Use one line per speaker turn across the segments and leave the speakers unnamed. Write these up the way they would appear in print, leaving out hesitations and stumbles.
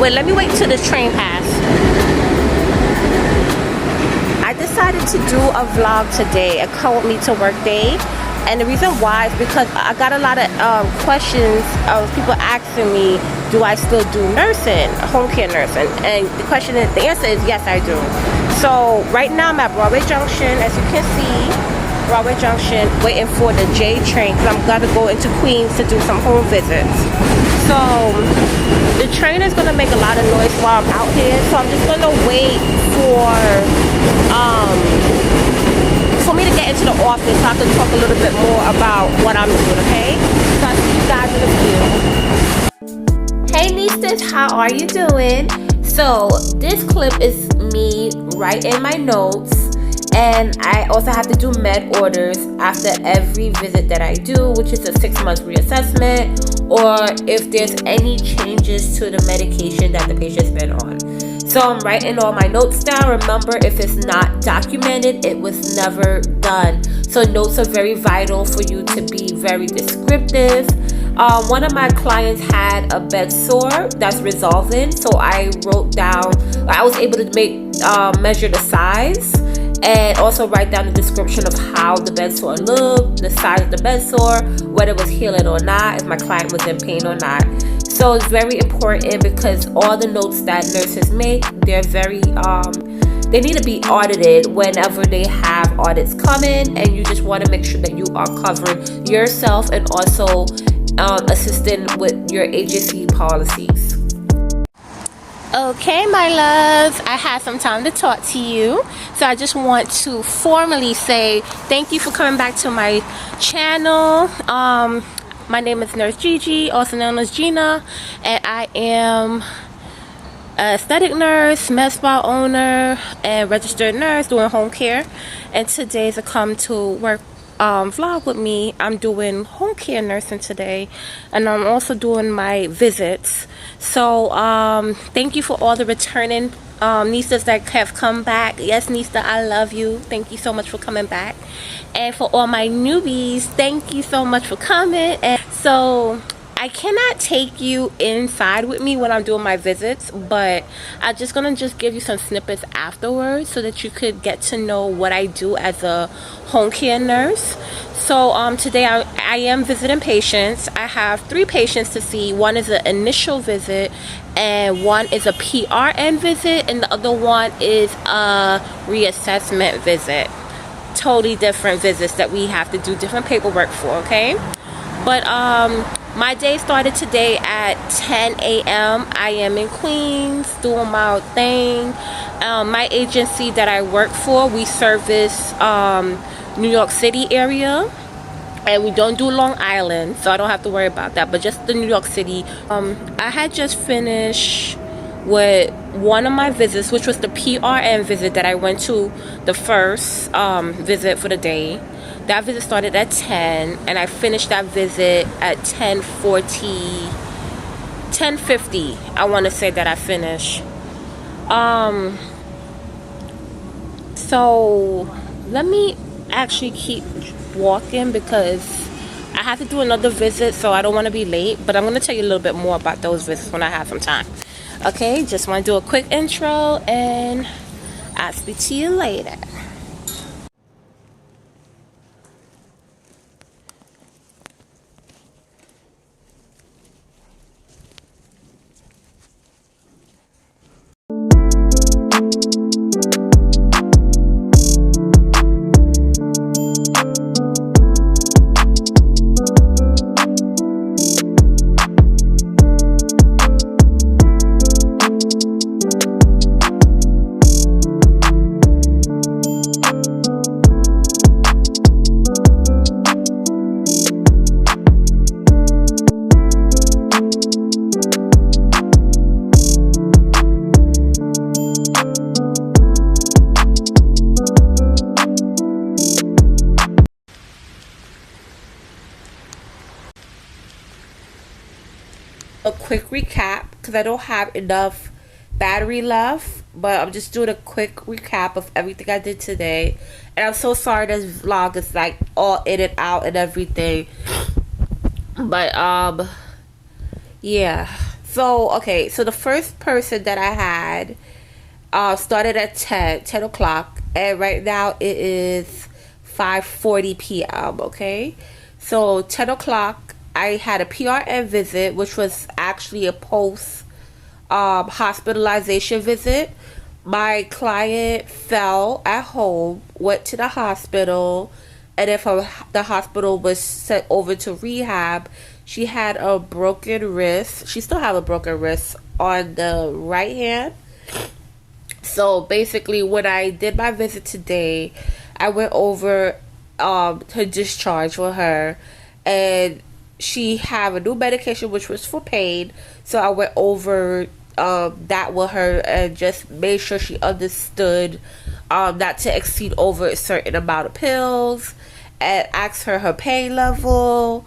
Wait, let me wait till the train pass. I decided to do a vlog today, a come with me to work day. And the reason why is because I got a lot of questions of people asking me, do I still do nursing, home care nursing? And the answer is yes, I do. So right now I'm at Broadway Junction, as you can see, Broadway Junction, waiting for the J train because I'm gonna go into Queens to do some home visits. So the train is gonna make a lot of noise while I'm out here. So I'm just gonna wait for me to get into the office so I can talk a little bit more about what I'm doing, okay? So I'll see you guys in a few. Hey Niestas, how are you doing? So this clip is me writing my notes, and I also have to do med orders after every visit that I do, which is a 6-month reassessment, or if there's any changes to the medication that the patient's been on. So I'm writing all my notes down. Remember, if it's not documented, it was never done. So notes are very vital for you to be very descriptive. One of my clients had a bed sore that's resolving, so I wrote down, I was able to measure the size and also write down the description of how the bed sore looked, the size of the bed sore, whether it was healing or not, if my client was in pain or not. So it's very important because all the notes that nurses make, they're very, they need to be audited whenever they have audits coming, and you just want to make sure that you are covering yourself and also assisting with your agency policies. Okay, my loves, I had some time to talk to you, so I just want to formally say thank you for coming back to my channel. My name is Nurse Gigi, also known as Gina, and I am an aesthetic nurse, med spa owner, and registered nurse doing home care. And today's a come to work vlog with me. I'm doing home care nursing today, and I'm also doing my visits. So thank you for all the returning Niestas that have come back. Yes, Niesta, I love you. Thank you so much for coming back. And for all my newbies, thank you so much for coming. And so I cannot take you inside with me when I'm doing my visits, but I'm just gonna give you some snippets afterwards so that you could get to know what I do as a home care nurse. So today I am visiting patients. I have 3 patients to see. One is an initial visit, and one is a PRN visit, and the other one is a reassessment visit. Totally different visits that we have to do different paperwork for, okay? But my day started today at 10 a.m. I am in Queens doing my thing. My agency that I work for, we service New York City area, and we don't do Long Island, so I don't have to worry about that, but just the New York City. I had just finished with one of my visits, which was the PRN visit that I went to, the first visit for the day. That visit started at 10, and I finished that visit at 10:50. I want to say that I finished. So let me actually keep walking because I have to do another visit, so I don't want to be late, but I'm going to tell you a little bit more about those visits when I have some time. Okay, just want to do a quick intro, and I'll speak to you later. A quick recap because I don't have enough battery left, but I'm just doing a quick recap of everything I did today. And I'm so sorry this vlog is like all in and out and everything, but yeah, So, okay, so the first person that I had started at 10 o'clock, and right now it is 5:40 p.m., okay? So, 10 o'clock, I had a PRN visit, which was actually a post hospitalization visit. My client fell at home, went to the hospital, and if the hospital was sent over to rehab, she had a broken wrist. She still have a broken wrist on the right hand. So basically, when I did my visit today, I went over her discharge for her, and she have a new medication which was for pain. So I went over that with her and just made sure she understood not to exceed over a certain amount of pills, and asked her pain level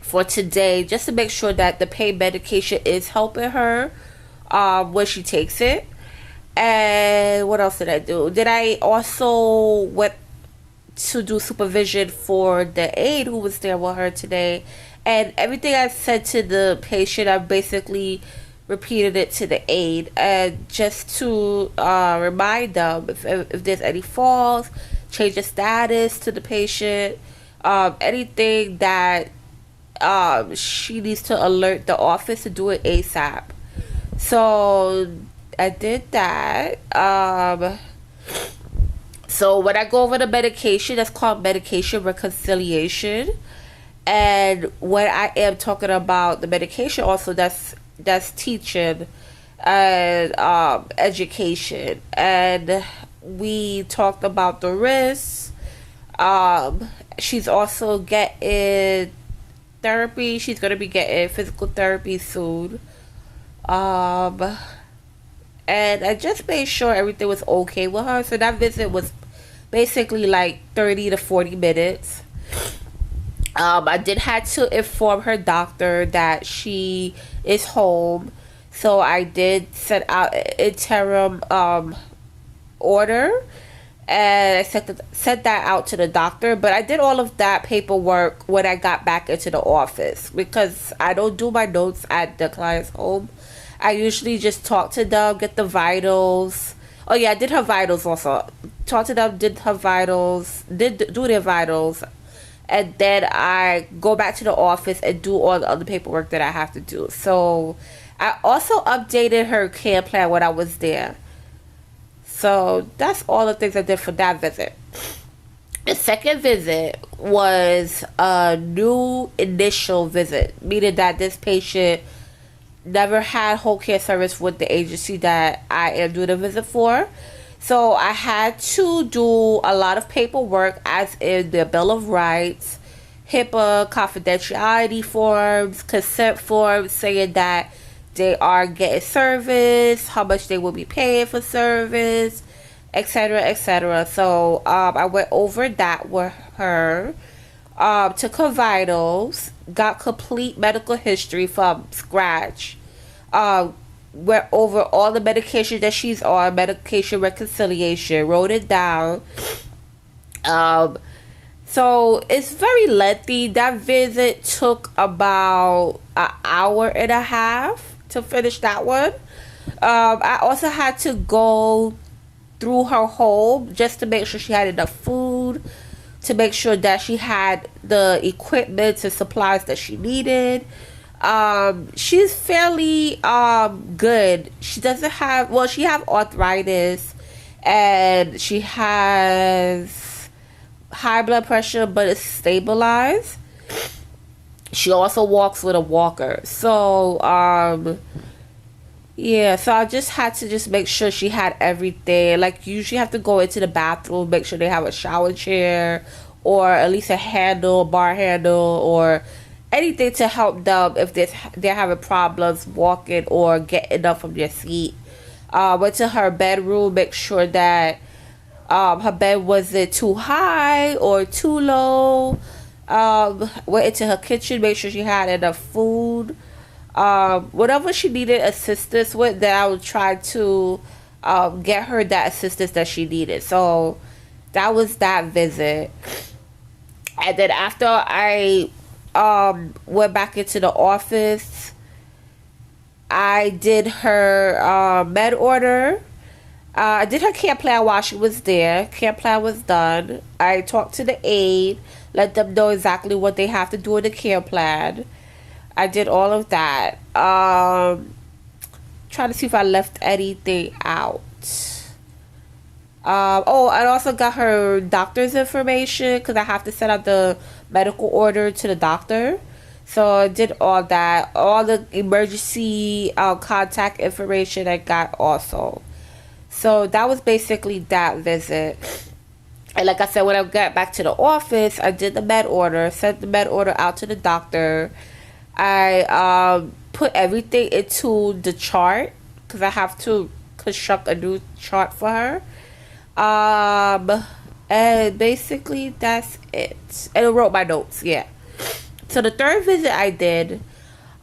for today, just to make sure that the pain medication is helping her when she takes it. And what else did I do? Did I also went to do supervision for the aide who was there with her today, and everything I said to the patient, I basically repeated it to the aide, and just to remind them if there's any falls, change the status to the patient, anything that she needs to alert the office to do it ASAP. So I did that. So when I go over the medication, that's called medication reconciliation. And when I am talking about the medication, also that's teaching and education. And we talked about the risks. She's also getting therapy. She's gonna be getting physical therapy soon. And I just made sure everything was okay with her. So that visit was basically like 30 to 40 minutes. I did have to inform her doctor that she is home. So I did send out an interim order, and I sent that out to the doctor. But I did all of that paperwork when I got back into the office, because I don't do my notes at the client's home. I usually just talk to them, get the vitals. Oh yeah, I did her vitals also. Talk to them, did her vitals, did do their vitals, and then I go back to the office and do all the other paperwork that I have to do. So I also updated her care plan when I was there. So that's all the things I did for that visit. The second visit was a new initial visit, meaning that this patient never had whole care service with the agency that I am doing a visit for. So I had to do a lot of paperwork, as in the Bill of Rights, HIPAA, confidentiality forms, consent forms, saying that they are getting service, how much they will be paying for service, etc., etc. So I went over that with her, took her vitals, got complete medical history from scratch, went over all the medication that she's on, medication reconciliation, wrote it down. So it's very lengthy. That visit took about an hour and a half to finish that one. I also had to go through her home just to make sure she had enough food, to make sure that she had the equipment and supplies that she needed. She's fairly good. She doesn't have, well, she have arthritis, and she has high blood pressure, but it's stabilized. She also walks with a walker. So yeah, so I just had to just make sure she had everything. Like, you usually have to go into the bathroom, make sure they have a shower chair, or at least a handle, bar handle, or anything to help them if they're having problems walking or getting up from their seat. Went to her bedroom, make sure that her bed wasn't too high or too low. Went into her kitchen, make sure she had enough food. Whatever she needed assistance with, that I would try to get her that assistance that she needed. So that was that visit. And then after I went back into the office, I did her med order. I did her care plan while she was there. Care plan was done. I talked to the aide, let them know exactly what they have to do in the care plan. I did all of that. Trying to see if I left anything out. Oh, I also got her doctor's information because I have to send out the medical order to the doctor. So I did all that. All the emergency contact information I got also. So that was basically that visit. And like I said, when I got back to the office, I did the med order, sent the med order out to the doctor. I put everything into the chart because I have to construct a new chart for her. And basically that's it. And I wrote my notes, yeah. So the third visit I did,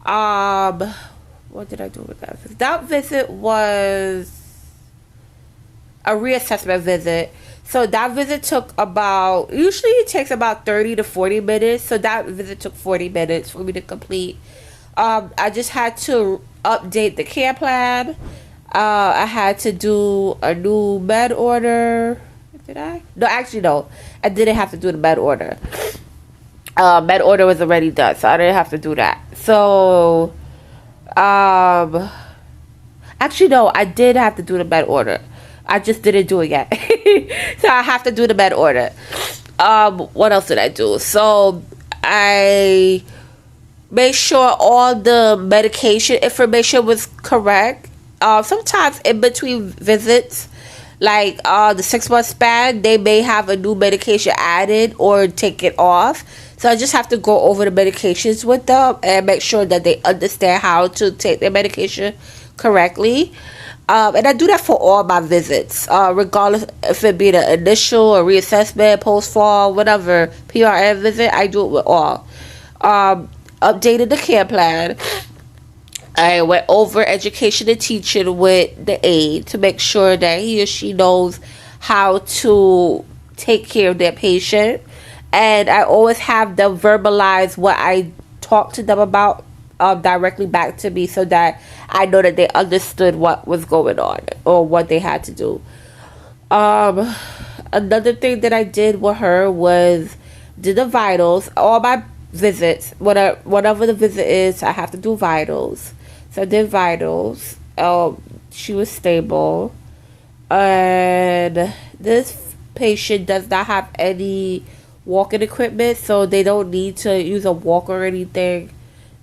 what did I do with that visit? That visit was a reassessment visit. So that visit took about, usually it takes about 30 to 40 minutes. So that visit took 40 minutes for me to complete. I just had to update the care plan. I had to do a new med order. Did I? No, actually, no. I didn't have to do the med order. Med order was already done, so I didn't have to do that. So, actually, no, I did have to do the med order. I just didn't do it yet. So I have to do the med order. What else did I do? So I made sure all the medication information was correct. Sometimes in between visits, like the 6-month span, they may have a new medication added or take it off. So I just have to go over the medications with them and make sure that they understand how to take their medication correctly. And I do that for all my visits, regardless if it be the initial or reassessment, post-fall, whatever, PRN visit, I do it with all. Updated the care plan. I went over education and teaching with the aide to make sure that he or she knows how to take care of their patient. And I always have them verbalize what I talk to them about directly back to me so that I know that they understood what was going on or what they had to do. Another thing that I did with her was did the vitals. All my visits, whatever the visit is, I have to do vitals. So I did vitals. She was stable. And this patient does not have any walking equipment, so they don't need to use a walker or anything.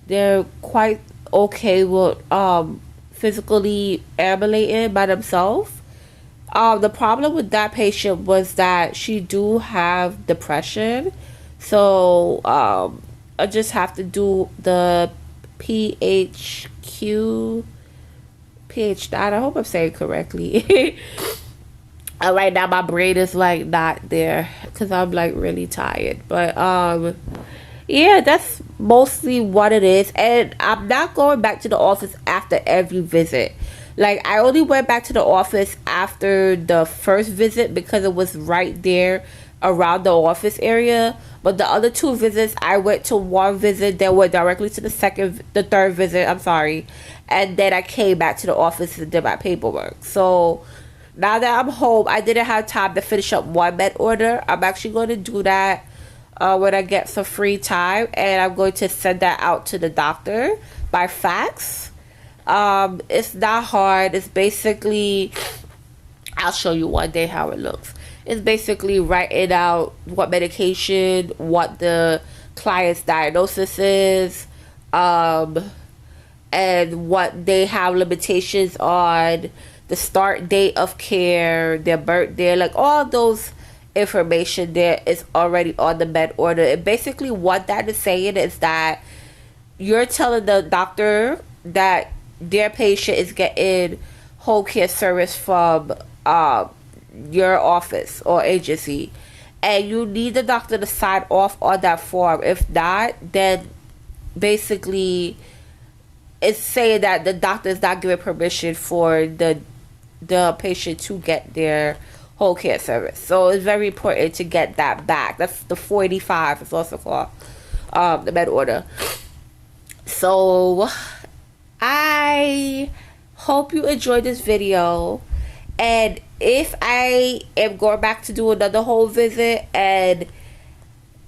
They're quite okay with physically ambulating by themselves. The problem with that patient was that she do have depression. So I just have to do the PHQ, PH9. I hope I'm saying correctly. Right now my brain is like not there because I'm like really tired. But yeah, that's mostly what it is. And I'm not going back to the office after every visit. Like I only went back to the office after the first visit because it was right there around the office area. But the other two visits, I went to one visit, then went directly to the third visit, I'm sorry. And then I came back to the office and did my paperwork. So now that I'm home, I didn't have time to finish up one med order. I'm actually going to do that when I get some free time. And I'm going to send that out to the doctor by fax. It's not hard. It's basically, I'll show you one day how it looks. It's basically writing out what medication, what the client's diagnosis is, and what they have limitations on, the start date of care, their birthday, like all those information there is already on the med order. And basically what that is saying is that you're telling the doctor that their patient is getting whole care service from your office or agency, and you need the doctor to sign off on that form. If not, then basically it's saying that the doctor is not giving permission for the patient to get their whole care service. So it's very important to get that back. That's the 485. It's also called the med order. So I I hope you enjoyed this video, and if I am going back to do another home visit and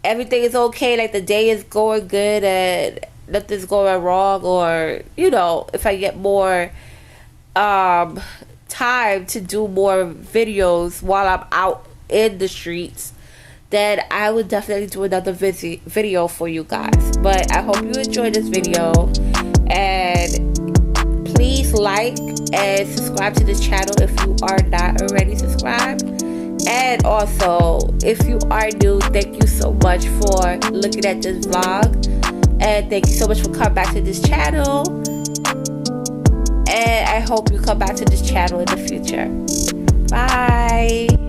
everything is okay, like the day is going good and nothing's going wrong, or you know, if I get more time to do more videos while I'm out in the streets, then I would definitely do another video for you guys. But I hope you enjoyed this video, and please like and subscribe to this channel if you are not already subscribed. And also, if you are new, thank you so much for looking at this vlog, and thank you so much for coming back to this channel, and I hope you come back to this channel in the future. Bye.